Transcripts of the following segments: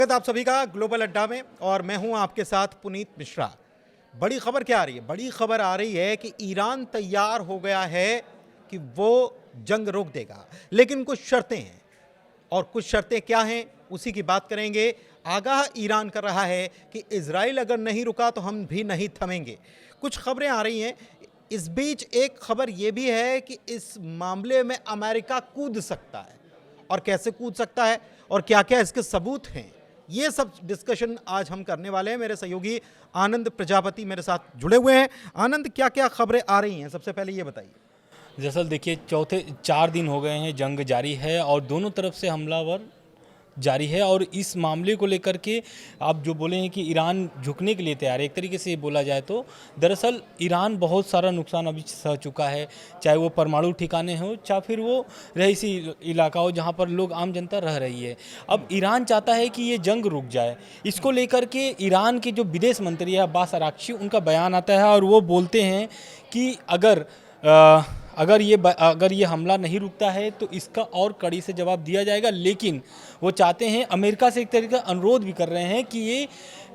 स्वागत आप सभी का ग्लोबल अड्डा में और मैं हूं आपके साथ पुनीत मिश्रा। बड़ी खबर क्या आ रही है? बड़ी खबर आ रही है कि ईरान तैयार हो गया है कि वो जंग रोक देगा, लेकिन कुछ शर्तें हैं। और कुछ शर्तें क्या हैं उसी की बात करेंगे। आगाह ईरान कर रहा है कि इजराइल अगर नहीं रुका तो हम भी नहीं थमेंगे। कुछ खबरें आ रही हैं। इस बीच एक खबर यह भी है कि इस मामले में अमेरिका कूद सकता है, और कैसे कूद सकता है और क्या क्या इसके सबूत हैं, ये सब डिस्कशन आज हम करने वाले हैं। मेरे सहयोगी आनंद प्रजापति मेरे साथ जुड़े हुए हैं। आनंद, क्या क्या खबरें आ रही हैं, सबसे पहले ये बताइए। दरअसल देखिए, चौथे 4 दिन हो गए हैं, जंग जारी है और दोनों तरफ से हमलावर जारी है। और इस मामले को लेकर के आप जो बोले हैं कि ईरान झुकने के लिए तैयार है, एक तरीके से बोला जाए तो दरअसल ईरान बहुत सारा नुकसान अभी सह चुका है, चाहे वो परमाणु ठिकाने हो चाहे फिर वो रईसी इलाका हो जहाँ पर लोग आम जनता रह रही है। अब ईरान चाहता है कि ये जंग रुक जाए। इसको लेकर के ईरान के जो विदेश मंत्री है अब्बास अराक्ची, उनका बयान आता है और वो बोलते हैं कि अगर ये हमला नहीं रुकता है तो इसका और कड़ी से जवाब दिया जाएगा। लेकिन वो चाहते हैं, अमेरिका से एक तरीके का अनुरोध भी कर रहे हैं कि ये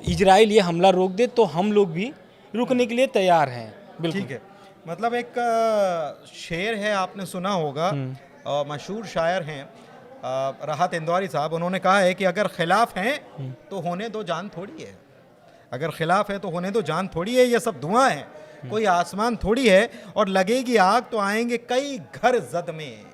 इजराइल ये हमला रोक दे तो हम लोग भी रुकने के लिए तैयार हैं। बिल्कुल ठीक है, मतलब एक शेर है, आपने सुना होगा, मशहूर शायर हैं राहत इंदौरी साहब। उन्होंने कहा है कि अगर खिलाफ हैं तो होने दो, जान थोड़ी है। अगर खिलाफ है तो होने दो, जान थोड़ी है। ये सब धुआं है, कोई आसमान थोड़ी है। और लगेगी आग तो आएंगे कई घर जद में,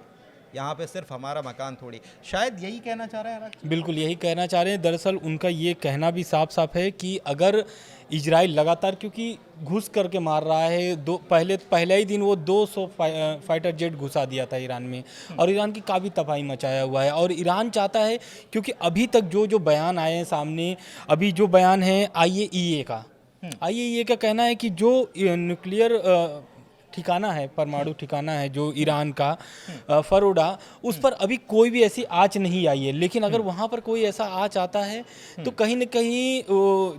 यहाँ पे सिर्फ हमारा मकान थोड़ी। शायद यही कहना चाह रहे हैं। बिल्कुल यही कहना चाह रहे हैं। दरअसल उनका ये कहना भी साफ साफ है कि अगर इजराइल लगातार, क्योंकि घुस करके मार रहा है, पहले ही दिन वो 200 फाइटर जेट घुसा दिया था ईरान में और ईरान की काफ़ी तबाही मचाया हुआ है। और ईरान चाहता है, क्योंकि अभी तक जो बयान आए हैं सामने, अभी जो बयान है आईएईए का कहना है कि जो न्यूक्लियर ठिकाना है, परमाणु ठिकाना है जो ईरान का फरोडा, उस पर अभी कोई भी ऐसी आँच नहीं आई है। लेकिन अगर वहाँ पर कोई ऐसा आँच आता है तो कहीं न कहीं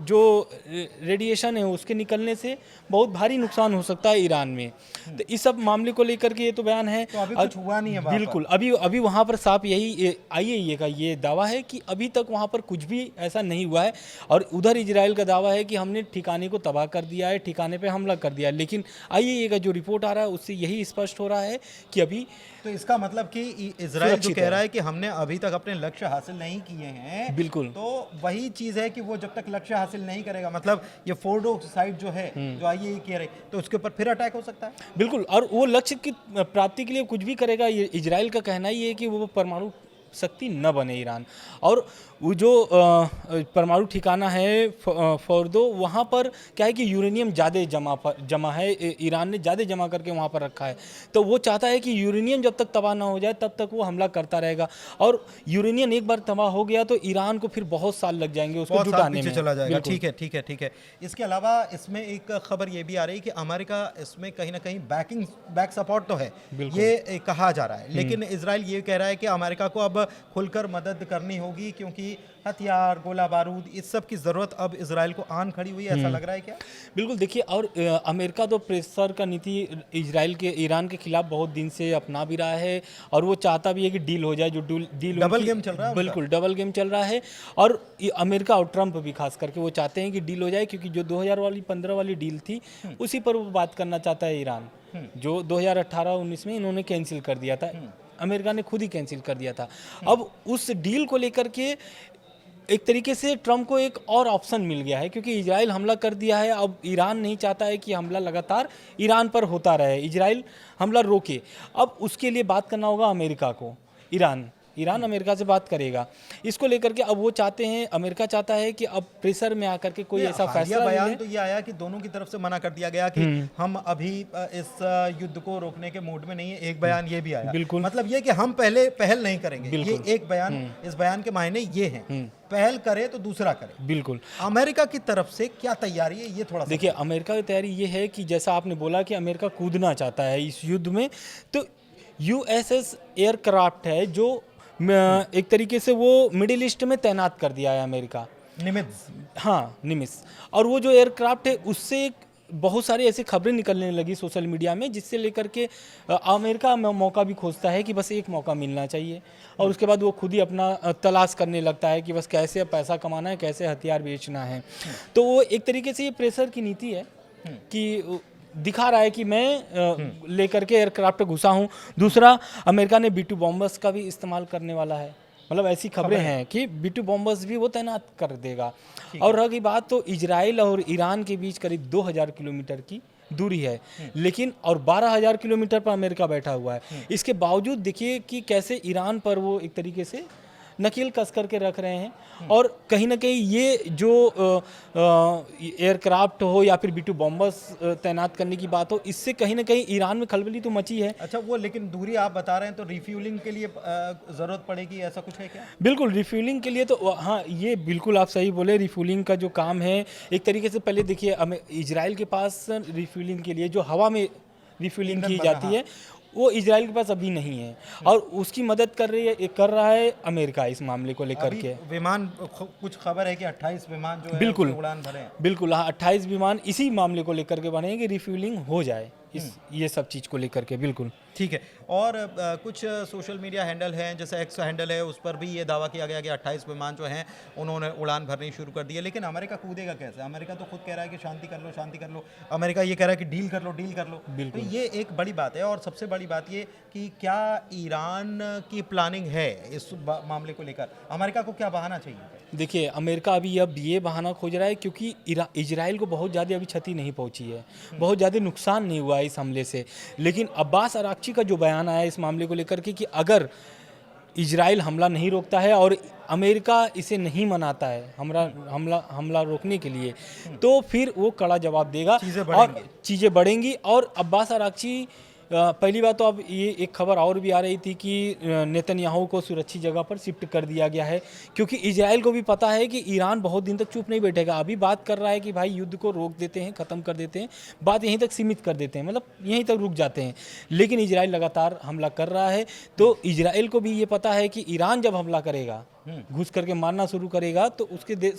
जो रेडिएशन है उसके निकलने से बहुत भारी नुकसान हो सकता है ईरान में। तो इस सब मामले को लेकर के ये तो बयान है। तो अभी कुछ हुआ नहीं है बिल्कुल, अभी वहाँ पर साफ यही आईएईए का ये दावा है कि अभी तक वहाँ पर कुछ भी ऐसा नहीं हुआ है। और उधर इजराइल का दावा है कि हमने ठिकाने को तबाह कर दिया है, ठिकाने पे हमला कर दिया है। लेकिन आईएईए का जो रिपोर्ट आ रहा है उससे यही स्पष्ट हो रहा है कि अभी, तो इसका मतलब कि इजराइल जो कह रहा है कि हमने अभी तक अपने लक्ष्य हासिल नहीं किए हैं, बिल्कुल, तो वही चीज है कि वो जब तक लक्ष्य हासिल नहीं करेगा, मतलब ये फोर्डो साइड जो है, जो आईएईए कह रहे, तो उसके ऊपर फिर अटैक हो सकता है। बिल्कुल, और वो लक्ष्य की प्राप्ति के लिए कुछ भी करेगा। ये इजराइल का कहना ही है कि वो परमाणु शक्ति न बने ईरान। और वो जो परमाणु ठिकाना है फोर्दो, वहाँ पर क्या है कि यूरेनियम ज़्यादा जमा है, ईरान ने ज़्यादा जमा करके वहाँ पर रखा है। तो वो चाहता है कि यूरेनियम जब तक तबाह ना हो जाए तब तक वो हमला करता रहेगा। और यूरेनियम एक बार तबाह हो गया तो ईरान को फिर बहुत साल लग जाएंगे उसको जुटाने में। चला जाएगा। ठीक है, ठीक है, ठीक है। इसके अलावा इसमें एक खबर ये भी आ रही है कि अमेरिका इसमें कहीं ना कहीं बैक सपोर्ट तो है, ये कहा जा रहा है। लेकिन इजराइल ये कह रहा है कि अमेरिका को अब खुलकर मदद करनी होगी, क्योंकि हथियार, गोला बारूद, इस सब की जरूरत अब इजराइल को आन खड़ी हुई है। ऐसा लग रहा है क्या? बिल्कुल, देखिए, और अमेरिका तो प्रेशर का नीति ईरान के खिलाफ बहुत दिन से अपना भी रहा है और वो चाहता भी है कि डील हो जाए। जो डील डबल गेम चल रहा है, बिल्कुल डबल गेम चल रहा है। और अमेरिका और ट्रंप भी खास करके वो चाहते हैं कि डील हो जाए, क्योंकि जो 2015 वाली डील थी उसी पर वो बात करना चाहता है ईरान, जो 2018-19 में इन्होंने कैंसिल कर दिया था। अमेरिका ने खुद ही कैंसिल कर दिया था। अब उस डील को लेकर के एक तरीके से ट्रम्प को एक और ऑप्शन मिल गया है, क्योंकि इजराइल हमला कर दिया है। अब ईरान नहीं चाहता है कि हमला लगातार ईरान पर होता रहे, इजराइल हमला रोके। अब उसके लिए बात करना होगा अमेरिका को। ईरान अमेरिका से बात करेगा इसको लेकर के। अब वो चाहते हैं, अमेरिका चाहता है कि अब प्रेशर में आकर के कोई ऐसा फैसला बयान तो ये आया कि दोनों की तरफ से मना कर दिया गया कि हम अभी इस युद्ध को रोकने के मूड में नहीं है। एक बयान ये भी आया, बिल्कुल, मतलब ये कि हम पहले पहल नहीं करेंगे। ये एक बयान, इस बयान के मायने ये हैं, पहल करे तो दूसरा करे। बिल्कुल। अमेरिका की तरफ से क्या तैयारी है, ये थोड़ा देखिए, अमेरिका की तैयारी ये है कि जैसा आपने बोला कि अमेरिका कूदना चाहता है इस युद्ध में, तो यूएसएस एयरक्राफ्ट है जो एक तरीके से वो मिडिल ईस्ट में तैनात कर दिया है अमेरिका, निमित्ज। हाँ, निमित्ज। और वो जो एयरक्राफ्ट है उससे एक बहुत सारी ऐसी खबरें निकलने लगी सोशल मीडिया में, जिससे लेकर के अमेरिका मौका भी खोजता है कि बस एक मौका मिलना चाहिए, और उसके बाद वो खुद ही अपना तलाश करने लगता है कि बस कैसे पैसा कमाना है, कैसे हथियार बेचना है। तो वो एक तरीके से ये प्रेशर की नीति है कि दिखा रहा है कि मैं लेकर के एयरक्राफ्ट घुसा हूँ। दूसरा, अमेरिका ने B-2 बॉम्बर्स का भी इस्तेमाल करने वाला है, मतलब ऐसी खबरें हैं कि B-2 बॉम्बर्स भी वो तैनात कर देगा। और रही बात, तो इजराइल और ईरान के बीच करीब 2000 किलोमीटर की दूरी है, लेकिन और 12,000 किलोमीटर पर अमेरिका बैठा हुआ है। इसके बावजूद देखिए कि कैसे ईरान पर वो एक तरीके से नकेल कस करके रख रहे हैं, और कहीं ना कहीं ये जो एयरक्राफ्ट हो या फिर B-2 बॉम्बर्स तैनात करने की बात हो, इससे कहीं ना कहीं ईरान में खलबली तो मची है। अच्छा, वो लेकिन दूरी आप बता रहे हैं, तो रिफ्यूलिंग के लिए ज़रूरत पड़ेगी, ऐसा कुछ है क्या? बिल्कुल, रिफ्यूलिंग के लिए तो हाँ, ये बिल्कुल आप सही बोले। रिफ्यूलिंग का जो काम है, एक तरीके से पहले देखिए इजराइल के पास रिफ्यूलिंग के लिए जो हवा में रिफ्यूलिंग की जाती है, वो इजराइल के पास अभी नहीं है, और उसकी मदद कर रहा है अमेरिका इस मामले को लेकर के। विमान, कुछ खबर है कि 28 विमान जो है बिल्कुल उड़ान भरे हैं। बिल्कुल, हाँ, 28 विमान इसी मामले को लेकर के बने हैं कि रिफ्यूलिंग हो जाए ये सब चीज़ को लेकर के। बिल्कुल ठीक है। और कुछ सोशल मीडिया हैंडल हैं, जैसे एक्स हैंडल है, उस पर भी ये दावा किया गया कि 28 विमान जो हैं उन्होंने उड़ान भरनी शुरू कर दी है। लेकिन अमेरिका कूदेगा कैसे? अमेरिका तो खुद कह रहा है कि शांति कर लो, शांति कर लो। अमेरिका ये कह रहा है कि डील कर लो, डील कर लो। तो ये एक बड़ी बात है। और सबसे बड़ी बात ये कि क्या ईरान की प्लानिंग है इस मामले को लेकर? अमेरिका को क्या बहाना चाहिए? देखिए, अमेरिका अभी अब ये बहाना खोज रहा है क्योंकि इजराइल को बहुत ज़्यादा अभी क्षति नहीं पहुंची है, बहुत ज़्यादा नुकसान नहीं हुआ है इस हमले से। लेकिन अब्बास अराक्ची का जो बयान आया इस मामले को लेकर के कि अगर इजराइल हमला नहीं रोकता है और अमेरिका इसे नहीं मनाता है हमला रोकने के लिए, तो फिर वो कड़ा जवाब देगा और चीज़ें बढ़ेंगी। और अब्बास अराक्ची, पहली बात तो अब ये एक खबर और भी आ रही थी कि नेतन्याहू को सुरक्षित जगह पर शिफ्ट कर दिया गया है, क्योंकि इजराइल को भी पता है कि ईरान बहुत दिन तक चुप नहीं बैठेगा। अभी बात कर रहा है कि भाई युद्ध को रोक देते हैं, ख़त्म कर देते हैं, बात यहीं तक सीमित कर देते हैं, मतलब यहीं तक रुक जाते हैं। लेकिन इजराइल लगातार हमला कर रहा है, तो इजराइल को भी ये पता है कि ईरान जब हमला करेगा, घुस करके मारना शुरू करेगा, तो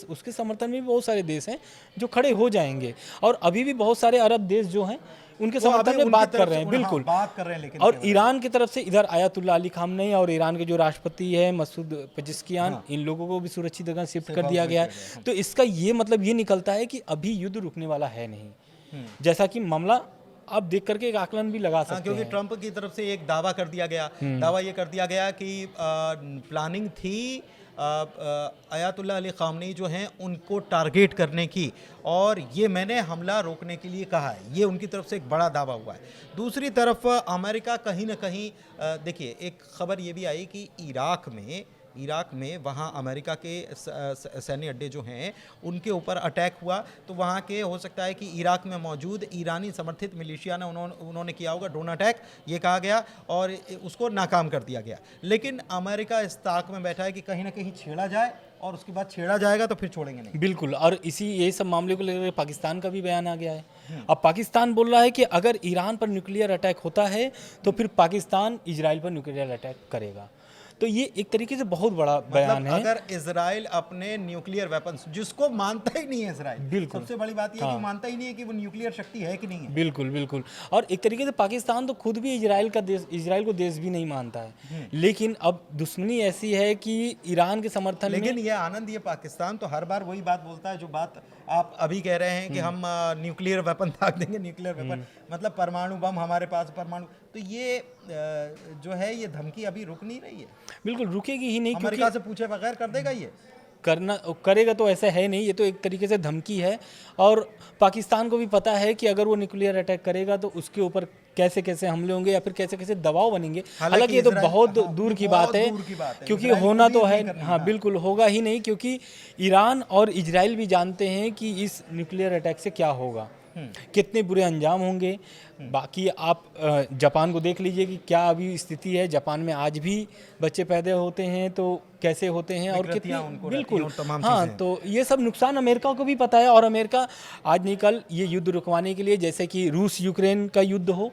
उसके समर्थन में भी बहुत सारे देश हैं जो खड़े हो जाएंगे। और अभी भी बहुत सारे अरब देश जो हैं उनके समर्थन में बात कर रहे हैं। बिल्कुल बात कर रहे हैं। लेकिन और ईरान की तरफ से इधर आयतुल्ला अली खामनेई और ईरान के जो राष्ट्रपति है मसूद पेजेस्कियान, इन लोगों को भी सुरक्षित जगह शिफ्ट कर दिया गया है। तो इसका ये मतलब ये निकलता है कि अभी युद्ध रुकने वाला है नहीं, जैसा कि मामला आप देख करके एक आकलन भी लगा सकते हैं। क्योंकि ट्रंप की तरफ से एक दावा कर दिया गया, दावा ये कर दिया गया कि प्लानिंग थी आयतुल्ला अली खामनेई जो हैं उनको टारगेट करने की, और ये मैंने हमला रोकने के लिए कहा है। ये उनकी तरफ से एक बड़ा दावा हुआ है। दूसरी तरफ अमेरिका कहीं ना कहीं, देखिए, एक खबर ये भी आई कि इराक में वहाँ अमेरिका के सैन्य अड्डे जो हैं उनके ऊपर अटैक हुआ, तो वहाँ के हो सकता है कि इराक में मौजूद ईरानी समर्थित मिलिशिया ने उन्होंने किया होगा ड्रोन अटैक, ये कहा गया, और उसको नाकाम कर दिया गया। लेकिन अमेरिका इस ताक में बैठा है कि कहीं ना कहीं छेड़ा जाए, और उसके बाद छेड़ा जाएगा तो फिर छोड़ेंगे नहीं। बिल्कुल, और यही सब मामले को लेकर पाकिस्तान का भी बयान आ गया है। अब पाकिस्तान बोल रहा है कि अगर ईरान पर न्यूक्लियर अटैक होता है तो फिर पाकिस्तान इजराइल पर न्यूक्लियर अटैक करेगा। तो ये एक तरीके से बहुत बड़ा बयान है। अगर इजराइल अपने न्यूक्लियर वेपन्स, जिसको मानता ही नहीं है इजराइल, बिल्कुल, सबसे बड़ी बात यह है कि मानता ही नहीं है कि वो न्यूक्लियर शक्ति है कि नहीं है। बिल्कुल बिल्कुल। और एक तरीके से पाकिस्तान तो खुद भी इजराइल को देश भी नहीं मानता है, लेकिन अब दुश्मनी ऐसी है कि ईरान के समर्थन में। लेकिन ये आनंद, ये पाकिस्तान तो हर बार वही बात बोलता है जो बात आप अभी कह रहे हैं कि हम न्यूक्लियर वेपन दाग देंगे, न्यूक्लियर वेपन मतलब परमाणु बम हमारे पास, परमाणु। तो ये जो है ये धमकी अभी रुक नहीं रही है। बिल्कुल रुकेगी ही नहीं, अमेरिका से पूछे बगैर कर देगा ये, करेगा तो ऐसा है नहीं, ये तो एक तरीके से धमकी है। और पाकिस्तान को भी पता है कि अगर वो न्यूक्लियर अटैक करेगा तो उसके ऊपर कैसे कैसे हमले होंगे या फिर कैसे कैसे दबाव बनेंगे। हालांकि ये तो बहुत दूर की बात है, क्योंकि होना तो है, हाँ बिल्कुल होगा ही नहीं, क्योंकि ईरान और इजराइल भी जानते हैं कि इस न्यूक्लियर अटैक से क्या होगा, कितने बुरे अंजाम होंगे। बाकी आप जापान को देख लीजिए कि क्या अभी स्थिति है। जापान में आज भी बच्चे पैदा होते हैं तो कैसे होते हैं और कितनी, विकृतियां उनको रहती हैं बिल्कुल और तमाम हाँ, चीज़ें। तो ये सब नुकसान अमेरिका को भी पता है। और अमेरिका आज नहीं कल ये युद्ध रुकवाने के लिए, जैसे कि रूस यूक्रेन का युद्ध हो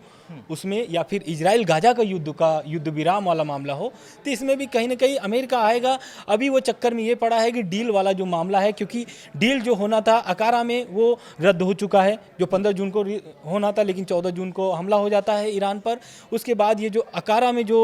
उसमें, या फिर इजराइल गाजा का युद्ध विराम वाला मामला हो, तो इसमें भी कहीं ना कहीं अमेरिका आएगा। अभी वो चक्कर में ये पड़ा है कि डील वाला जो मामला है, क्योंकि डील जो होना था अकारा में वो रद्द हो चुका है, जो 15 जून को होना था, लेकिन 14 जून को हमला हो जाता है ईरान पर। उसके बाद ये जो अकारा में जो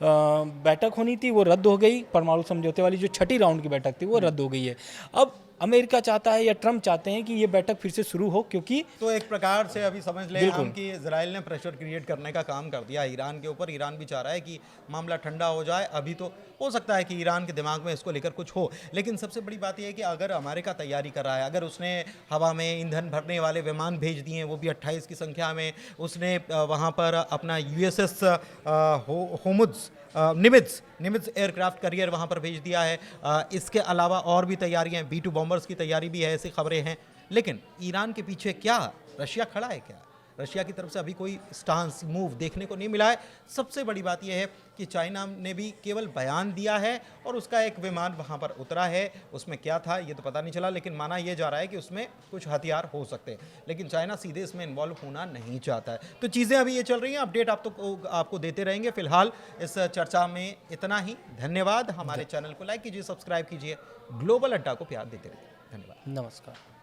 बैठक होनी थी वो रद्द हो गई, परमाणु समझौते वाली जो छठी राउंड की बैठक थी वो रद्द हो गई है। अब अमेरिका चाहता है या ट्रम्प चाहते हैं कि ये बैठक फिर से शुरू हो, क्योंकि तो एक प्रकार से अभी समझ लें बिल्कुल। हम कि इजराइल ने प्रेशर क्रिएट करने का काम कर दिया ईरान के ऊपर। ईरान भी चाह रहा है कि मामला ठंडा हो जाए। अभी तो हो सकता है कि ईरान के दिमाग में इसको लेकर कुछ हो, लेकिन सबसे बड़ी बात यह है कि अगर अमेरिका तैयारी कर रहा है, अगर उसने हवा में ईंधन भरने वाले विमान भेज दिए हैं, वो भी 28 की संख्या में, उसने वहाँ पर अपना USS होमुड्स निमित्ज एयरक्राफ्ट करियर वहाँ पर भेज दिया है। इसके अलावा और भी तैयारियां, B-2 बॉम्बर्स की तैयारी भी है, ऐसी खबरें हैं। लेकिन ईरान के पीछे क्या रशिया खड़ा है? क्या रशिया की तरफ से अभी कोई स्टांस मूव देखने को नहीं मिला है। सबसे बड़ी बात यह है कि चाइना ने भी केवल बयान दिया है और उसका एक विमान वहाँ पर उतरा है। उसमें क्या था ये तो पता नहीं चला, लेकिन माना यह जा रहा है कि उसमें कुछ हथियार हो सकते हैं, लेकिन चाइना सीधे इसमें इन्वॉल्व होना नहीं चाहता है। तो चीज़ें अभी ये चल रही हैं, अपडेट आपको देते रहेंगे। फिलहाल इस चर्चा में इतना ही। धन्यवाद। हमारे चैनल को लाइक कीजिए, सब्सक्राइब कीजिए, ग्लोबल अड्डा को प्यार देते रहिए। धन्यवाद। नमस्कार।